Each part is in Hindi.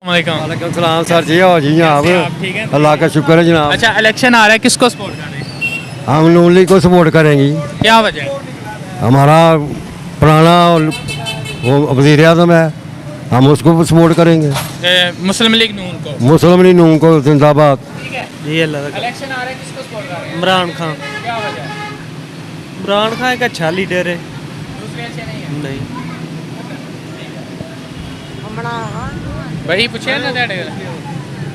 वालेकुम सलाम सर जी। हो जी कैसे आप? जनाब, ठीक है? अल्लाह का शुक्र है जनाब। अच्छा, इलेक्शन आ रहा है, किसको सपोर्ट कर रहे हैं? हम नून लीग को सपोर्ट करेंगे। क्या वजह है? हमारा पुराना वो वज़ीर आज़म है, हम उसको सपोर्ट करेंगे। मुस्लिम लीग नून को। मुस्लिम लीग नून को जिंदाबाद। जी अल्लाह का। इलेक्शन आ रहा है, किसको सपोर्ट कर रहे हैं? इमरान खान। क्या वजह है? इमरान खान एक अच्छा लीडर है। दूसरे अच्छे नहीं है? नहीं वही पूछे ना ਤੁਹਾਡੇ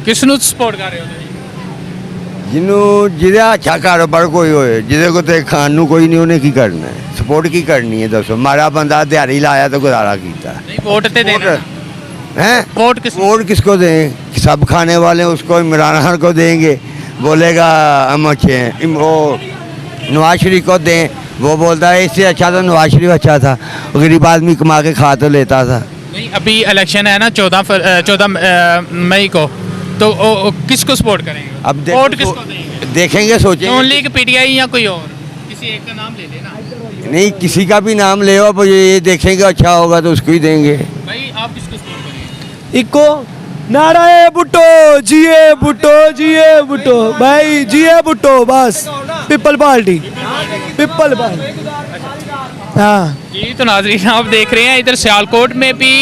ਕਿਸ ਨੂੰ ਸਪੋਰਟ ਕਰ ਰਹੇ ਹੋ ਤੁਸੀਂ? ਜਿਹਨੂੰ ਜਿਹਦਾ ਅੱਛਾ ਕਾਰੋਬਾਰ ਕੋਈ ਹੋਏ, ਜਿਹਦੇ ਕੋਲ ਤੇ ਖਾਣ ਨੂੰ ਕੋਈ ਨਹੀਂ, ਉਹਨੇ ਕੀ ਕਰਨਾ ਹੈ? ਸਪੋਰਟ ਕੀ ਕਰਨੀ ਹੈ ਦੱਸੋ? ਮਾੜਾ ਬੰਦਾ ਦਿਹਾੜੀ ਲਾਇਆ ਤਾਂ ਗੁਜ਼ਾਰਾ ਕੀਤਾ नहीं वोट ते देना है। वोट किस वोट किसको दें? सब खाने वाले उसको इमरान खान को देंगे, बोलेगा हम अच्छे हैं। वो नवाज शरीफ को दें, वो बोलता है इससे अच्छा तो नवाज शरीफ अच्छा था, गरीब आदमी कमा के खा तो लेता था। नहीं, अभी इलेक्शन है ना 14 मई को, तो किसको सपोर्ट करेंगे? अब वोट किसको देंगे? देखेंगे, सोचेंगे। नून लीग, पीटीआई या कोई और? किसी एक का नाम ले लेना नहीं, किसी का भी नाम ले, अब ये देखेंगे अच्छा होगा तो उसको ही देंगे। भाई। आप किसको सपोर्ट करेंगे? इको नाराए भुट्टो जिए भुट्टो जिए भुट्टो भाई जिए भुट्टो बस। People party, people party. हाँ जी, तो नाज़रीन आप देख रहे हैं इधर सियालकोट में भी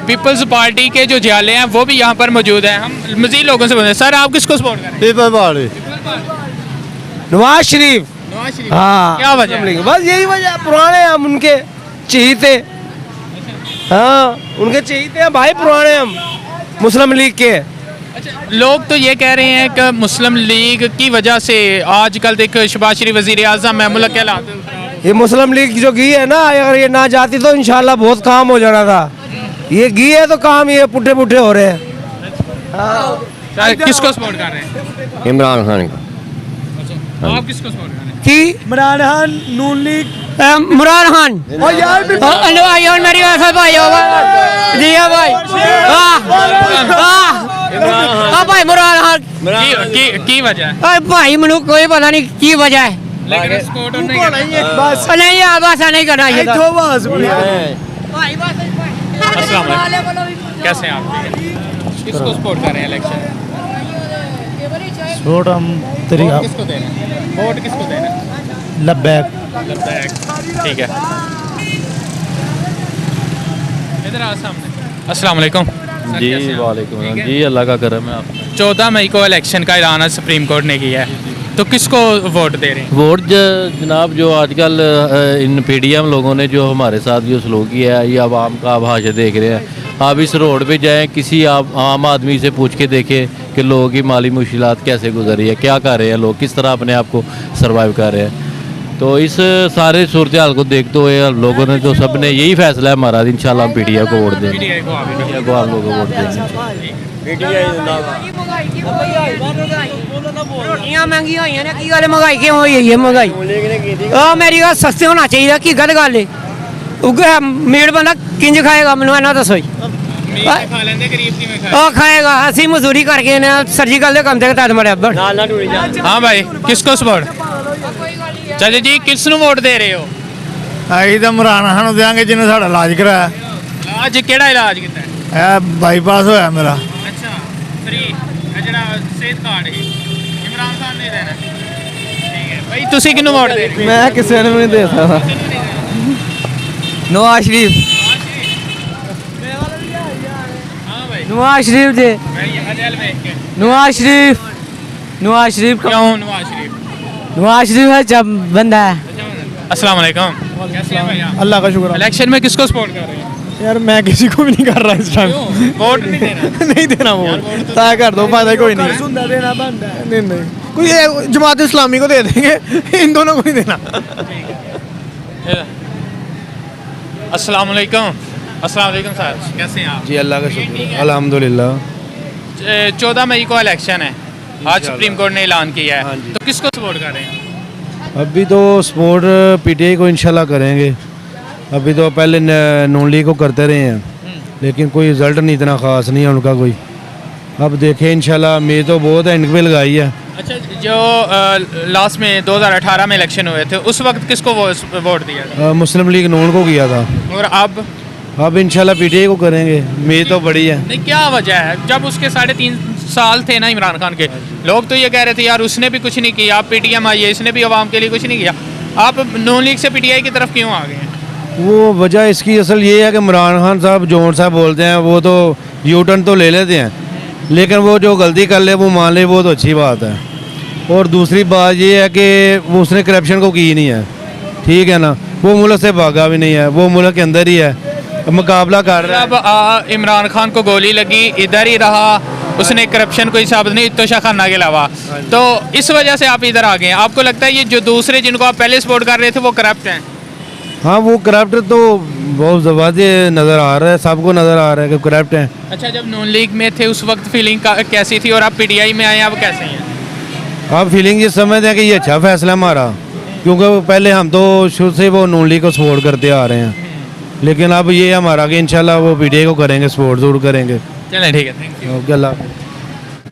पीपल्स पार्टी के जो जाले हैं वो भी यहाँ पर मौजूद हैं। हम मज़ीद लोगों से बोलते हैं, सर आप किसको सपोर्ट करें? पीपल पार्टी। नवाज शरीफ। नवाज शरीफ। हाँ क्या वजह है? बस यही वजह, पुराने हम उनके चहीते। हाँ उनके चहीते हैं भाई, पुराने हम मुस्लिम लीग के। अच्छा, लोग तो ये कह रहे हैं कि मुस्लिम लीग की वजह से आजकल देखो शहबाज शरीफ वज़ीर आज़म है, मुल्क के हालात। ये मुस्लिम लीग जो घी है ना, अगर ये ना जाती तो इंशाल्लाह बहुत काम हो जाना था। ये घी है तो काम ये पुट्ठे पुट्ठे हो रहे हैं। सर, किसको सपोर्ट कर रहे हैं? इमरान खान का। आप किसको सपोर्ट कर रहे हैं? की इमरान खान नून लीग इमरान खान और यार मेरी भाई जी भाई भाई इमरान खान की वजह है? भाई मैनू कोई पता नहीं की वजह है, लेकिन सपोर्ट नहीं कर रहे। बस नहीं बस नहीं करना ये अस्सलाम वालेकुम, कैसे हैं आप? किसको सपोर्ट कर रहे हैं इलेक्शन? वोट हम वोट किसको दे रहे हैं? वोट किसको दे रहे हैं? लब्बैक। ठीक है, इधर आ सामने। अस्सलाम वालेकुम। सर, जी कैसे हैं आप? वालेकुम ठीक है? जी, अल्लाह का करम है। आप 14 मई को इलेक्शन का ऐलान सुप्रीम कोर्ट ने किया है, तो किसको वोट दे रहे हैं? वोट जनाब जो आजकल इन पीडीएम लोगों ने जो हमारे साथ जो सलूक किया है, ये आवाम का भाषा देख रहे हैं। आप इस रोड पे जाएं, किसी आप आम आदमी से पूछ के देखें कि लोगों की माली मुश्किलात कैसे गुजरी है, क्या कर रहे हैं लोग, किस तरह अपने आप को सर्वाइव कर रहे हैं। तो इस सारे सूरत हाल को देखते हुए लोगों ने तो सब ने यही फैसला है हमारा, इंशाल्लाह हम पीटीआई को वोट देंगे। पीटीआई को आप पीटीआई को आप लोगों को वोट देंगे। रोटियां महंगी हुई ने, की गल महंगाई क्यों हुई है? महंगाई मेरी गल सस्ते होना चाहिए, की गल गल है? उगे मीट बंदा किंज खाएगा, मैनू इन्ना दसो जी। खा लेंगे, गरीब की में खा। खाएगा, असि मजदूरी करके सर्जिकल के काम से तद मरे। हाँ भाई, किसको सपोर्ट? चाचा जी किस ਨੂੰ ਵੋਟ ਦੇ ਰਹੇ ਹੋ? ਅਸੀਂ ਤਾਂ ਇਮਰਾਨ ਖਾਨ ਨੂੰ ਦਿਆਂਗੇ ਜਿਹਨੇ ਸਾਡਾ ਇਲਾਜ ਕਰਾਇਆ। ਇਲਾਜ ਕਿਹੜਾ ਇਲਾਜ ਕੀਤਾ? ਇਹ ਬਾਈਪਾਸ ਹੋਇਆ ਮੇਰਾ। ਅੱਛਾ, ਫ੍ਰੀ ਜਿਹੜਾ ਸਿਹਤ ਕਾਰਡ ਹੈ ਇਮਰਾਨ ਖਾਨ ਨੇ ਦੇਣਾ। ਠੀਕ ਹੈ ਭਾਈ, ਤੁਸੀਂ ਕਿਹਨੂੰ ਵੋਟ ਦੇ ਰਹੇ ਹੋ? मैं किसी ने नहीं दे सकता। नवाज शरीफ। हाँ भाई, नवाज शरीफ जी। भाई अजल में के नवाज शरीफ। नवाज शरीफ क्यों नवाज शरीफ? नवाज शरीफ है जब बंदा है। अस्सलाम वालेकुम, कैसे हैं भैया? अल्लाह का शुक्र। इलेक्शन में किसको सपोर्ट कर रहे हैं? यार मैं किसी को भी नहीं कर रहा इस टाइम। क्यों? वोट नहीं देना? नहीं देना वोट, ताया कर दो, फायदा कोई नहीं। नहीं नहीं, कोई जमात इस्लामी को दे देंगे, इन दोनों को नहीं देना। अस्सलाम वालेकुम। अस्सलाम वालेकुम सर, कैसे हैं आप? जी अल्लाह का शुक्र, अल्हम्दुलिल्लाह। 14 मई को इलेक्शन है, आज सुप्रीम कोर्ट ने ऐलान किया है, तो किसको सपोर्ट कर रहे हैं? अभी तो सपोर्ट पीटीआई को इंशाल्लाह करेंगे। अभी तो पहले नून लीग को करते रहे हैं, लेकिन कोई रिजल्ट नहीं इतना ख़ास नहीं है उनका कोई। अब देखें इंशाल्लाह, उम्मीद तो बहुत है, इनके पे लगाई है। अच्छा, जो लास्ट में 2018 में इलेक्शन हुए थे उस वक्त किसको वोट दिया था? मुस्लिम लीग नून को किया था। और अब अब इंशाल्लाह पीटीआई को करेंगे, उम्मीद तो बड़ी है। नहीं, क्या वजह है? जब उसके 3.5 साल थे ना इमरान खान के, लोग तो ये कह रहे थे यार उसने भी कुछ नहीं किया, आप पीटीएम आई है, इसने भी आवाम के लिए कुछ नहीं किया। आप नून लीग से पीटीआई की तरफ क्यों आ गए हैं? वो वजह इसकी असल ये है कि इमरान खान साहब जौन साहब बोलते हैं वो तो यू टर्न तो ले लेते हैं, लेकिन वो जो गलती कर ले वो मान ले, वो तो अच्छी बात है। और दूसरी बात ये है कि वो उसने करप्शन को की नहीं है, ठीक है ना, वो मुल्क से भागा भी नहीं है, वो मुल्क के अंदर ही है, मुकाबला कर रहा है। अब इमरान खान को गोली लगी, इधर ही रहा, उसने करप्शन कोई साबित नहीं, इत्तोशा खाना के अलावा, तो इस वजह से आप इधर आ गए हैं। आपको लगता है ये जो दूसरे जिनको आप पहले सपोर्ट कर रहे थे वो करप्ट हैं? हाँ, वो करप्ट तो बहुत ज़बरदस्त नज़र आ रहा है, सबको नज़र आ रहा है कि करप्ट हैं। अच्छा, जब नून लीग में थे उस वक्त फीलिंग कैसी थी और आप पीटीआई में आए हैं, अब कैसे हैं? आप फीलिंग ये समझते हैं कि ये अच्छा फैसला हमारा, क्योंकि पहले हम तो शुरू से वो नून लीग को सपोर्ट करते आ रहे हैं, लेकिन अब ये हमारा कि इंशाल्लाह वो पीटीआई को करेंगे, सपोर्ट ज़रूर करेंगे। चलें, ठीक है, थैंक यू। ओके, अल्लाह।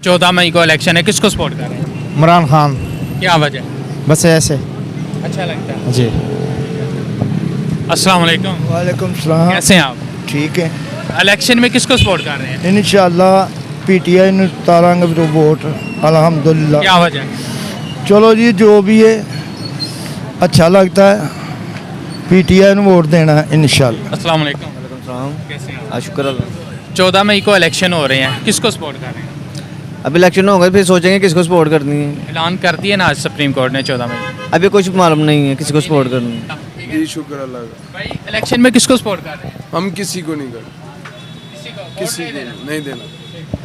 14 मई को इलेक्शन है, किसको सपोर्ट कर रहे हैं? इमरान खान। क्या वजह? बस ऐसे। अच्छा लगता है जी। अस्सलाम वालेकुम। वालेकुम सलाम। कैसे हैं आप? ठीक है, इलेक्शन में किसको सपोर्ट कर रहे हैं? इंशाल्लाह पीटीआई ਨੂੰ ਤਾਰਾਂਗੇ ਵੀ ਵੋਟ अल्हम्दुलिल्लाह। क्या वजह? चलो जी, जो भी है अच्छा लगता है, पीटीआई ਨੂੰ वोट देना है इंशाल्लाह। अस्सलाम वालेकुम। कैसे हैं आप? शुक्र अल्लाह। 14 मई को इलेक्शन हो रहे हैं, किसको सपोर्ट कर रहे हैं? अब इलेक्शन होगा फिर सोचेंगे किसको सपोर्ट करनी है। ऐलान कर दिया ना आज सुप्रीम कोर्ट ने 14 मई। अभी कुछ मालूम नहीं है किसी को सपोर्ट करनी है। जी शुक्र अल्लाह का। भाई इलेक्शन में किसको सपोर्ट कर रहे हैं? हम किसी को नहीं करते, किसी को नहीं देना।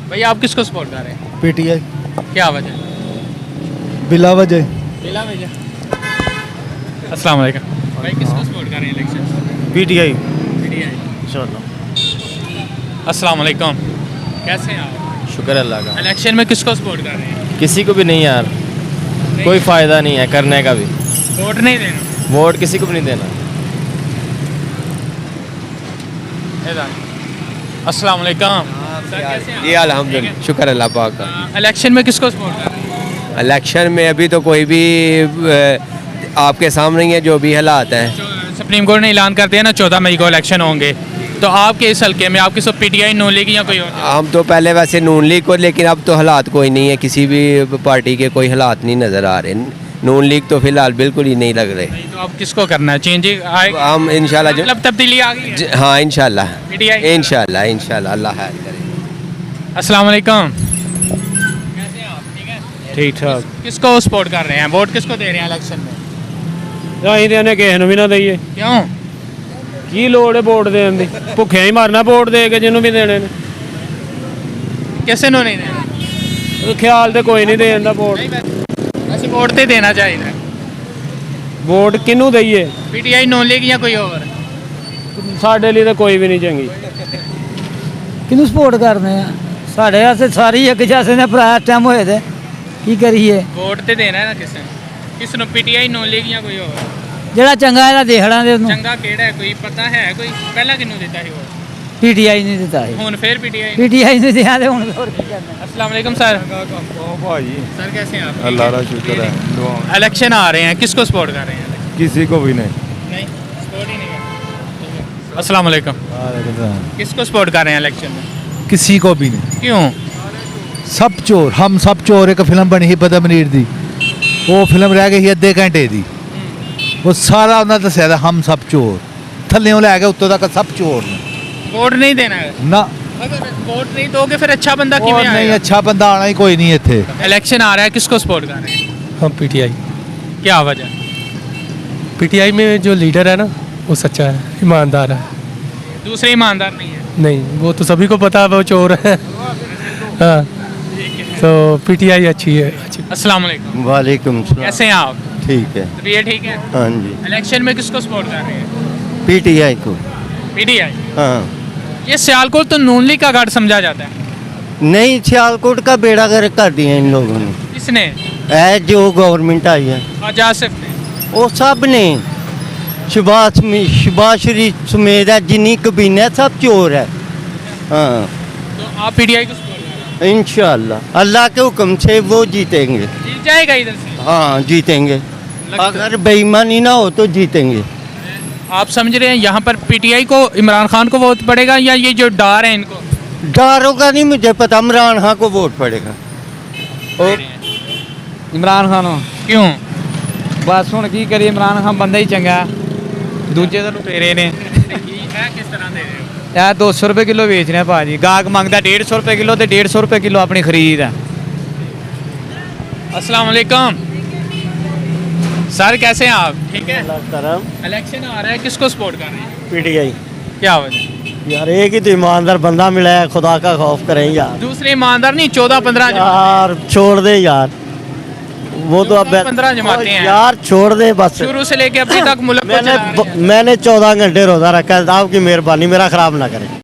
भाई आप किसको सपोर्ट कर रहे हैं? पीटीआई क्या वजह? बिला वजह। बिला वजह। अस्सलाम वालेकुम। भाई किसको सपोर्ट कर रहे हैं इलेक्शन? पीटीआई। अस्सलाम वालेकुम। कैसे हैं आप? शुक्र अल्लाह का। इलेक्शन में किसको सपोर्ट कर रहे हैं? किसी को भी नहीं यार, कोई फ़ायदा नहीं है करने का भी। वोट नहीं देना? वोट किसी को भी नहीं देना। अस्सलाम वालेकुम। सर कैसे हैं आप? जी अल्हम्दुलिल्लाह, शुक्र अल्लाह पाक का। इलेक्शन में किसको सपोर्ट कर रहे हैं? इलेक्शन में अभी तो कोई भी आपके सामने ही है जो भी हालात हैं। सुप्रीम कोर्ट ने ऐलान कर दिया ना 14 मई को इलेक्शन होंगे, तो आपके इस हल्के में आपके सब पीटीआई नून लीग या कोई और? हम तो पहले वैसे नून लीग को, लेकिन अब तो हालात कोई नहीं है, किसी भी पार्टी के कोई हालात नहीं नज़र आ रहे। नून लीग तो फिलहाल बिल्कुल ही नहीं लग रहे। तो अब किसको करना है? चेंज आएगा? हम इंशाल्लाह मतलब तब्दीली आ गई है? हाँ इंशाल्लाह, PTI? इंशाल्लाह इंशाल्लाह अल्लाह खैर करे। अस्सलाम वालेकुम। कैसे हैं आप? ठीक है, ठीक ठाक। किसको सपोर्ट कर रहे हैं? वोट किसको दे रहे हैं इलेक्शन में? ਅਸੀਂ ਤੇ ਇਹਨੇ ਕਿਸੇ ਨੂੰ ਵੀ ਨਾ ਦਈਏ, क्यों? ਕੀ ਲੋੜ ਹੈ ਵੋਟ ਦੇਣ ਦੀ? ਭੁੱਖਿਆਂ ਹੀ ਮਾਰਨਾ ਵੋਟ ਦੇ ਕੇ ਜਿਹਨੂੰ ਵੀ ਦੇਣੇ ਨੇ। किसे नो नहीं देना? ਖਿਆਲ ਤੇ ਕੋਈ ਨਹੀਂ ਦੇਣ ਦਾ ਵੋਟ। वैसे वोट तो देना चाहिए। ਵੋਟ ਕਿਹਨੂੰ ਦਈਏ? पीटीआई नून लीग या कोई और? ਸਾਡੇ ਲਈ ਤਾਂ ਕੋਈ ਵੀ ਨਹੀਂ ਚੰਗੀ। ਕਿਹਨੂੰ ਸਪੋਰਟ ਕਰਨੇ ਆ? ਸਾਡੇ ਵਾਸਤੇ ਸਾਰੀ ਇੱਕ ਜੈਸੇ ਨੇ ਭਰਾ ਟਾਈਮ ਹੋਏ ਤੇ ਕੀ ਕਰੀਏ? वोट तो देना है ना किसे? किस नो? पीटीआई नून लीग या कोई और? ਜਿਹੜਾ ਚੰਗਾ ਇਹਦਾ ਦੇਖ ਲਾਂਗੇ ਉਹਨੂੰ। चंगा केड़ा है, कोई पता है? कोई पहला किन्नू देता है वोट? ਪੀਟੀਆਈ ਨਹੀਂ ਦਿੱਤਾ ਹੈ। हुन फिर पीटीआई। ਪੀਟੀਆਈ ਨੂੰ ਦਿਆਂ ਤੇ ਹੁਣ ਹੋਰ ਕੀ ਕਰਨਾ? अस्सलाम वालेकुम सर। भाई सर कैसे हैं आप? अल्लाह का शुक्र है। इलेक्शन आ रहे हैं, किसको सपोर्ट कर रहे हैं? किसी को भी नहीं। नहीं, सपोर्ट ही नहीं कर। अस्सलाम वालेकुम। किसको सपोर्ट कर रहे हैं इलेक्शन में? किसी को भी नहीं। क्यों? सब चोर, हम सब चोर। एक फिल्म बनी ही पता मनीर दी, वो फिल्म रह गई अद्धे घंटे दी, वो सारा उन्हें दसिया था हम सब चोर, थल्ले लैके उत्तों तक सब चोर ने। वोट नहीं देना है? ना, अगर वोट नहीं दोगे फिर अच्छा बंदा और किवें नहीं, आएगा? अच्छा बंदा आना ही कोई नहीं इत्थे। इलेक्शन आ रहा है, किसको सपोर्ट कर रहे हैं? हम पीटीआई। क्या वजह? पीटीआई में जो लीडर है ना वो सच्चा है, ईमानदार है। दूसरे ईमानदार नहीं है? नहीं, वो तो सभी को पता है वो चोर है। हाँ, तो पीटीआई अच्छी है। अस्सलाम वालेकुम। वालेकुम सलाम। कैसे हैं आप? ठीक है। तबीयत ठीक है? हाँ जी। इलेक्शन में किसको सपोर्ट कर रहे हैं? पीटीआई को। पीटीआई? हाँ। ये सियालकोट तो नून लीग का गढ़ समझा जाता है। नहीं, सियालकोट का बेड़ा गर्क कर दिया इन लोगों ने। किसने? है जो गवर्नमेंट आई है आज आसिफ ने? वो सब ने। शबाज शरीफ समेत है जिन्नी कबीना सब चोर है। हाँ, तो आप पीटीआई को सपोर्ट कर रहे हैं? इंशाल्लाह अल्लाह के हुक्म से वो जीतेंगे। जीत जाएगा इधर से? हाँ जीतेंगे, लगता- अगर बेईमानी ना हो तो जीतेंगे। आप समझ रहे हैं यहाँ पर पीटीआई को इमरान खान को वोट पड़ेगा या ये जो डार है इनको? डारों का नहीं मुझे पता, इमरान खान को वोट पड़ेगा। इमरान खान क्यों? बस ਹੁਣ ਕੀ ਕਰੀਏ ਇਮਰਾਨ ਖਾਨ ਬੰਦਾ ਹੀ ਚੰਗਾ ਦੂਜੇ ਤਾਂ ਲੁਟੇਰੇ ਨੇ किस तरह दे रहे हो? ਇਹ 200 ਰੁਪਏ ਕਿਲੋ ਵੇਚ ਰਹੇ ਭਾਜੀ ਗਾਹਕ ਮੰਗਦਾ 150 ਰੁਪਏ ਕਿਲੋ ਤੇ 150 ਰੁਪਏ ਕਿਲੋ ਆਪਣੀ ਖਰੀਦ ਹੈ अस्सलाम वालेकुम सर, कैसे हैं आप? ठीक है। इलेक्शन आ रहा है, किसको सपोर्ट कर रहे हैं? पीटीआई क्या वजह? यार एक ही तो ईमानदार बंदा मिला है, खुदा का खौफ करें यार। दूसरे ईमानदार नहीं, 14-15 यार छोड़ दे यार, वो तो अब 15 जमाते हैं यार छोड़ दे बस। शुरू से लेके अभी तक मुल्क को चला रहे हैं। मैंने 14 घंटे रोजा रखा है, आपकी मेहरबानी मेरा खराब ना करें।